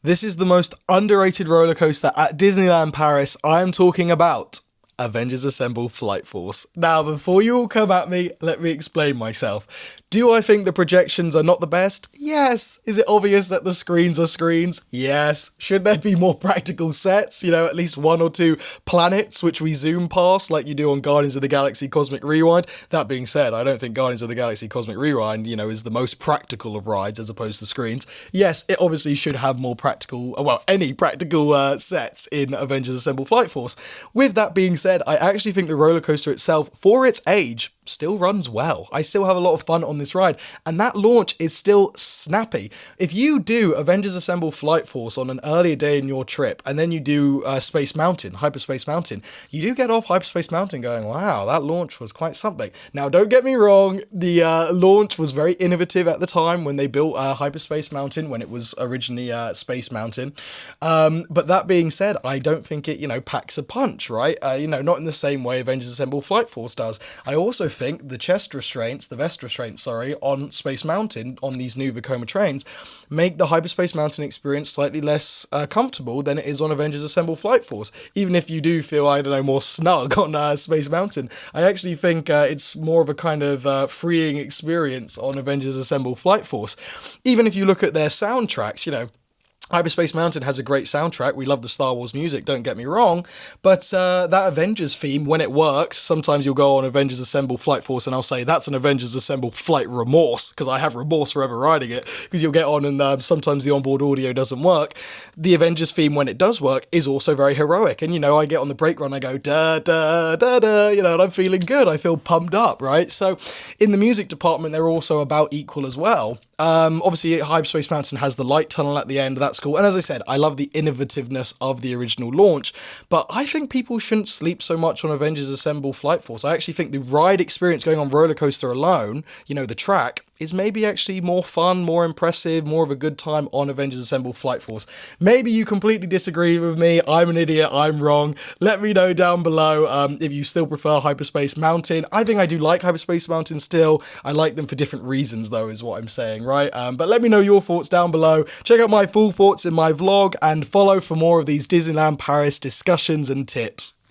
This is the most underrated roller coaster at Disneyland Paris. I am talking about Avengers Assemble Flight Force. Now, before you all come at me, let me explain myself. Do I think the projections are not the best? Yes. Is it obvious that the screens are screens? Yes. Should there be more practical sets? At least one or two planets which we zoom past like you do on Guardians of the Galaxy Cosmic Rewind. That being said, I don't think Guardians of the Galaxy Cosmic Rewind, is the most practical of rides as opposed to screens. Yes, it obviously should have more practical, any practical sets in Avengers Assemble Flight Force. With that being said, I actually think the roller coaster itself, for its age, still runs well. I still have a lot of fun on this ride, and that launch is still snappy. If you do Avengers Assemble Flight Force on an earlier day in your trip, and then you do Space Mountain, Hyperspace Mountain, you do get off Hyperspace Mountain going, wow, that launch was quite something. Now, don't get me wrong, the launch was very innovative at the time when they built Hyperspace Mountain, when it was originally Space Mountain. But that being said, I don't think it, packs a punch, right? Not in the same way Avengers Assemble Flight Force does. I also think the vest restraints, on Space Mountain on these new Vekoma trains make the Hyperspace Mountain experience slightly less comfortable than it is on Avengers Assemble Flight Force. Even if you do feel, more snug on Space Mountain, I actually think it's more of a kind of freeing experience on Avengers Assemble Flight Force. Even if you look at their soundtracks, Hyperspace Mountain has a great soundtrack. We love the Star Wars music, don't get me wrong. But that Avengers theme, when it works, sometimes you'll go on Avengers Assemble Flight Force and I'll say, that's an Avengers Assemble Flight Remorse, because I have remorse forever riding it, because you'll get on and sometimes the onboard audio doesn't work. The Avengers theme, when it does work, is also very heroic. And, I get on the brake run, I go, da, da, da, da, and I'm feeling good. I feel pumped up, right? So in the music department, they're also about equal as well. Obviously, Hyperspace Mountain has the light tunnel at the end. That's cool. And as I said, I love the innovativeness of the original launch, but I think people shouldn't sleep so much on Avengers Assemble Flight Force. I actually think the ride experience going on roller coaster alone, the track, is maybe actually more fun, more impressive, more of a good time on Avengers Assemble Flight Force. Maybe you completely disagree with me. I'm an idiot. I'm wrong. Let me know down below if you still prefer Hyperspace Mountain. I think I do like Hyperspace Mountain still. I like them for different reasons, though, is what I'm saying, right? But let me know your thoughts down below. Check out my full thoughts in my vlog and follow for more of these Disneyland Paris discussions and tips.